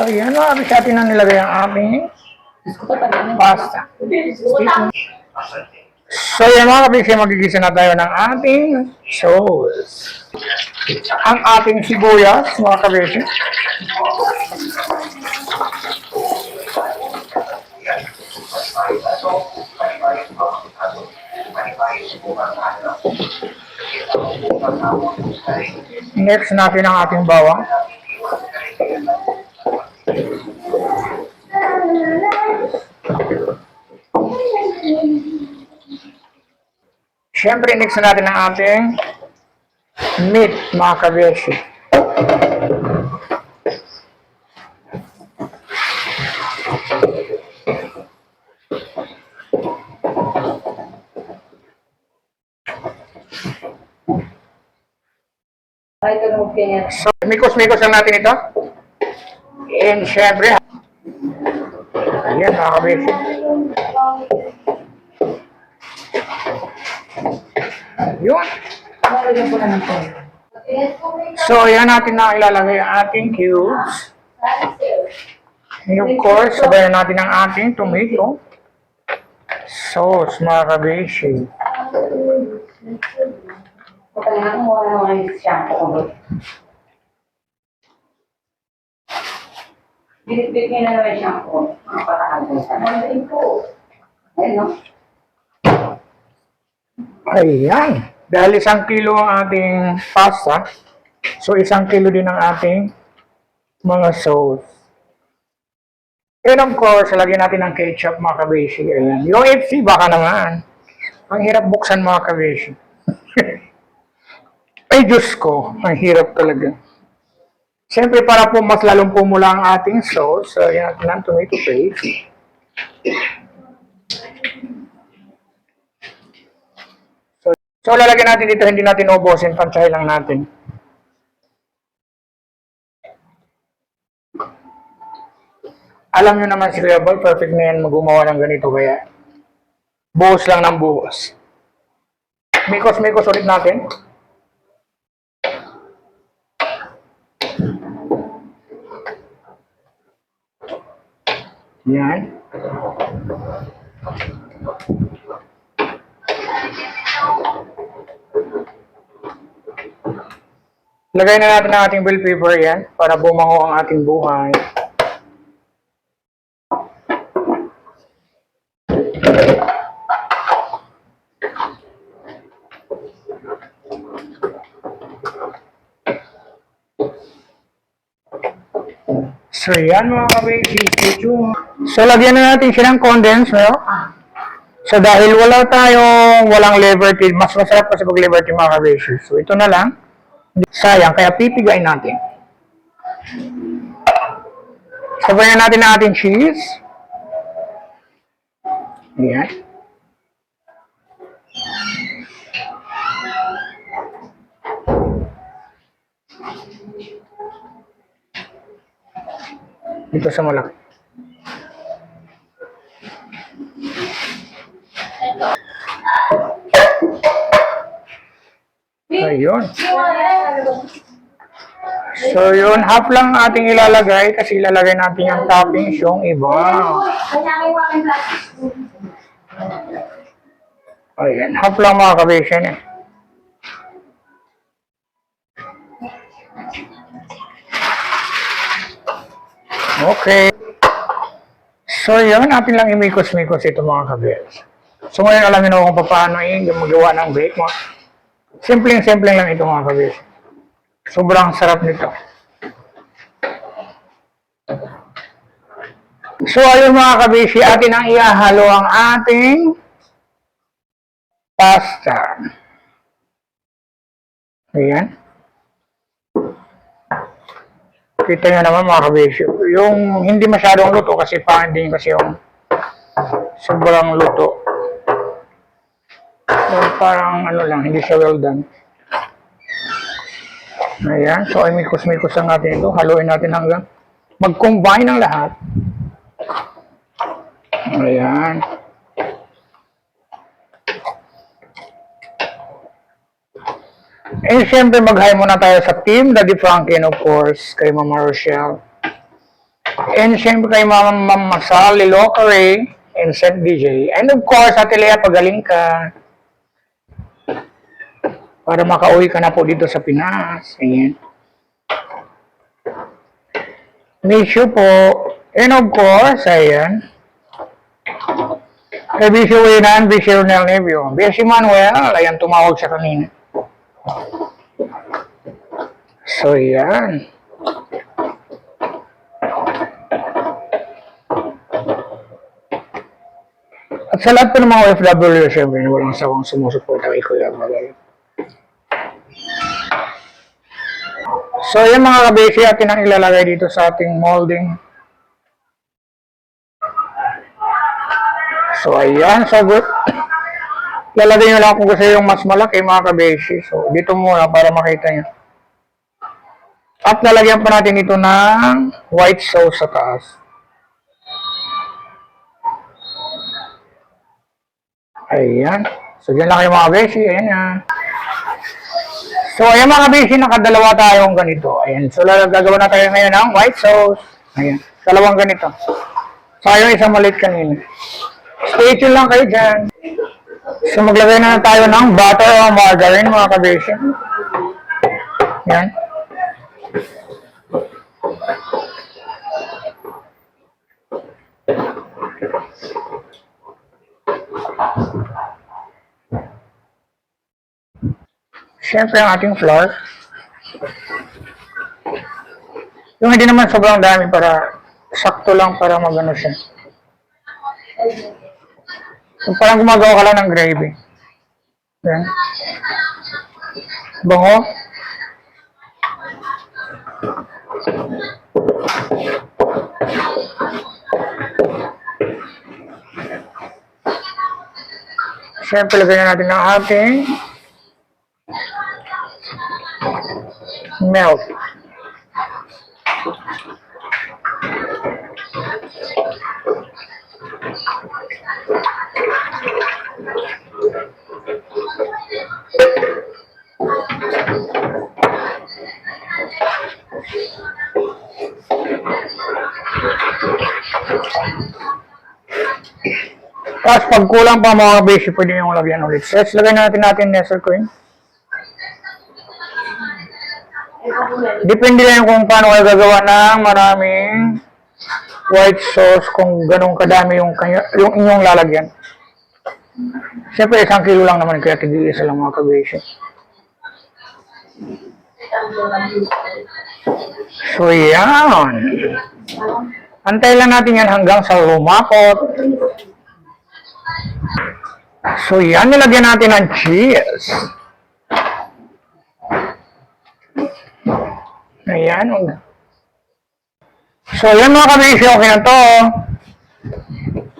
So, yan mga kabisyo, atin na nilagay ang aming pasta. So, yan mga kabisyo, magigisa na tayo ng ating sauce. Ang ating sibuyas, mga kabisyo. Next natin ang ating bawang. Siyempre, next natin ang ating meat, mga kabeshi. So, mikos-mikos lang natin ito. And syempre, ayan mga kabeshi. Yun. So, yan natin na ilalagay ang ating cubes. And of course, sabayan natin ang ating tomato sauce, mga kabeshi. Kailangan mo naman yung shampoo. Binitbit niya na naman yung shampoo. Ang patakagal sa naman po. Ayun, no? Ayan. Dahil 1 kilo ang ating pasta, so 1 kilo din ang ating mga sauce. And of course, lagyan natin ng ketchup, mga kabeshi. Ayan. Yung FC, baka naman. Ang hirap buksan, mga kabeshi. Ay, Diyos ko. Ang hirap talaga. Siyempre, para po mas lalong pumula ang ating sauce, so yan natin ang tomato paste. So, lalagyan natin dito, hindi natin ubusin, pansyahin lang natin. Alam nyo naman si Kuya Bal, perfect na yan gumawa ng ganito, kaya buhos lang ng buhos. Mikos-mikos ulit natin. Yan. Lagay na natin ang ating bell pepper yan para bumango ang ating buhay. So yan mga kabeshi. So lagyan na natin siya ng condensed milk. So dahil walang liberty, mas masarap kasi pag liberty mga kabeshi. So ito na lang. Sayang, kaya pipigain natin. Sabayan natin ang ating cheese. Ayan. Dito sa malaki. Ayun. So yun, half lang ating ilalagay kasi ilalagay natin yung toppings yung iba. Ayan, half lang mga kabisyon eh. Okay. So yun, atin lang imikos-mikos ito mga kabisyon. So ngayon alamin ako kung paano yung magawa ng bake mo. Simpleng-simpleng lang ito mga kabisyon. Sobrang sarap nito. So ayun mga kabishi, atin ang ihahalo ang ating pasta. Ayan. Kita nyo naman mga kabishi. Yung hindi masyadong luto kasi pangit kasi yung sobrang luto. So, parang ano lang, hindi siya well done. Ayan, so ay mikos-mikos lang natin ito. Haluin natin hanggang mag-combine ang lahat. Ayan. And syempre mag-hi muna tayo sa team Daddy Frankie and of course kay Mama Rochelle. And syempre kay Mama Sally Lockery and Seth DJ. And of course, Ate Lea, pagaling ka. Para makauwi ka na po dito sa Pinas. Ayan. Miss you po. And of course, ayan. Kay Bishop Winan, Bishop Nel Nevio. Bishop Manuel, ayan, tumawag siya kanina. So, ayan. At sa lahat po ng mga OFW, syempre, na walang sawang sumusuporta kay Kuya Bagay. So, yung mga kabisi atin ang ilalagay dito sa ating molding. So, ayan. So, good. Lalagay nyo lang kung gusto yung mas malaki, mga kabisi. So, dito muna para makita nyo. At lalagyan pa natin ito ng white sauce sa taas. Ayan. So, dyan lang kayo mga kabisi. Ayan yan. So, ayan mga kabisi, nakadalawa tayong ganito. Ayan. So, gagawa na tayo ngayon ng white sauce. Ayan. Dalawang ganito. So, yung isang maliit kanina. Stay tuned lang kayo dyan. So, maglagay na tayo ng butter o margarine mga kabisi. Ayan. Siyempre ang ating flour. Yung hindi naman sobrang dami para sakto lang para magano siya. So, parang gumagawa ka lang ng gravy. Yan. Bango. Siyempre lagyan natin ng ating milk. Tapos pag kulang pa mga basic, pwede yung lagyan ulit. So, let's lagyan natin Nestle Queen. Depende lang kung paano kayo gagawa ng maraming white sauce, kung ganun kadami yung inyong lalagyan. Siyempre, 1 kilo lang naman, kaya tigil-isa lang mga kabisi. So, yan. Antay lang natin yan hanggang sa lumakot. So, yan. Nilagyan natin ng cheese. Ayan. So, yan mga kabisi. Okay na to.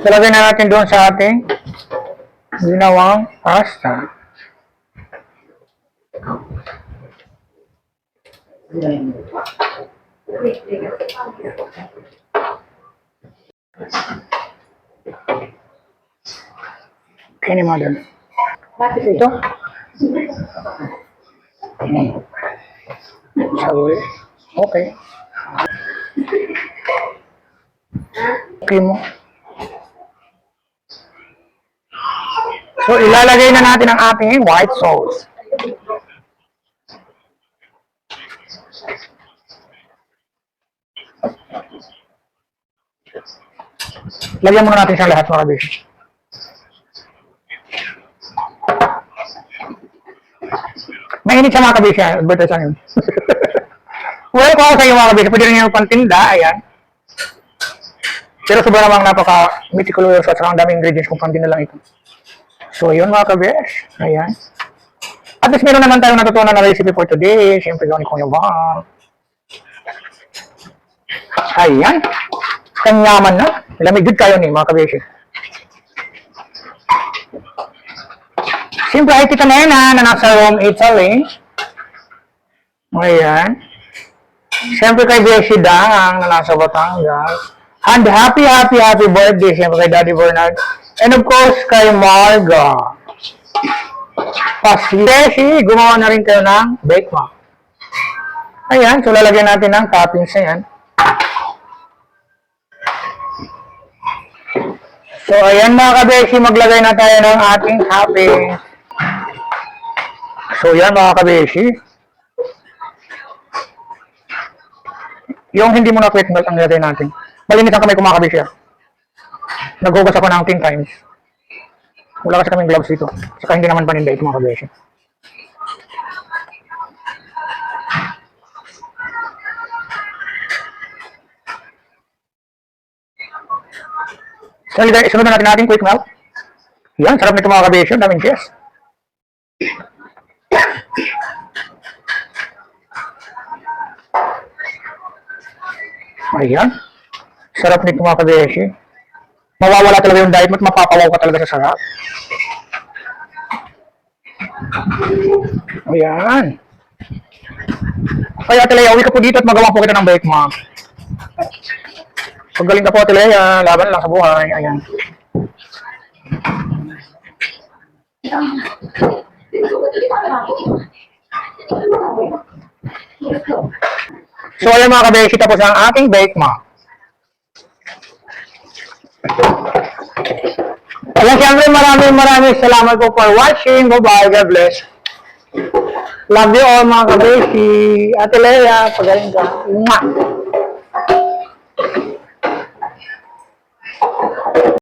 Talagyan na natin doon sa ating ginawang pasta. Okay ni Mother. Bakit Ito? Sabi. Okay. Okay mo. So, ilalagay na natin ang ating white sauce. Lagyan muna natin siyang lahat mga kabis. Mainit siya mga kabis yan. Advertise lang yun. Well, kung ako sa iyo mga kabis, pwede rin yung pantinda. Ayan. Pero sobrang namang napaka-meticulous at saka ang daming ingredients kung pantinda lang ito. So, yun mga kabis. Ayan. At least meron naman tayong natutunan na recipe for today. Siyempre, gawin ko yung bang. Ayan. Kanyaman na. Lamig good kayo ni mga kabisi. Siyempre ay tita Nena na nasa Rome, Italy. Ayan. Siyempre kay Beshi Dang na nasa Batangas. And happy birthday siyempre kay Daddy Bernard. And of course kay Marga. Beshi, gumawa na rin kayo ng bake mo. Ayan. So lalagyan natin ng toppings na yan. So, ayan mga kabeshi, maglagay na tayo ng ating topping. So, yan mga kabeshi. Yung hindi mo na quick melt ang nilagay natin. Malinis ang kamay ko mga kabeshi. Naghugas ako ng 10 times. Wala kasi kaming gloves dito. Saka hindi naman paninda ito mga kabeshi. So, sunod na natin natin quick melt. Yan, sarap nito mga kabeshi. Daming cheese. Ayan. Sarap nito mga kabeshi. Mawawala talaga yung diet mo at mapapawaw ka talaga sa sarap. Ayan. Kaya Telea, uwi ka po dito at magawa po kita ng bake mo. Pagaling ka po Telea, laban lang sa buhay. Ayan. So ayan mga kabeshi, tapos ang ating bake mo. Ayan, siyempre maraming salamat po for watching. Bye-bye. God bless. Love you all mga kabeshi. Ate Lea, pagaling ka. Mwah!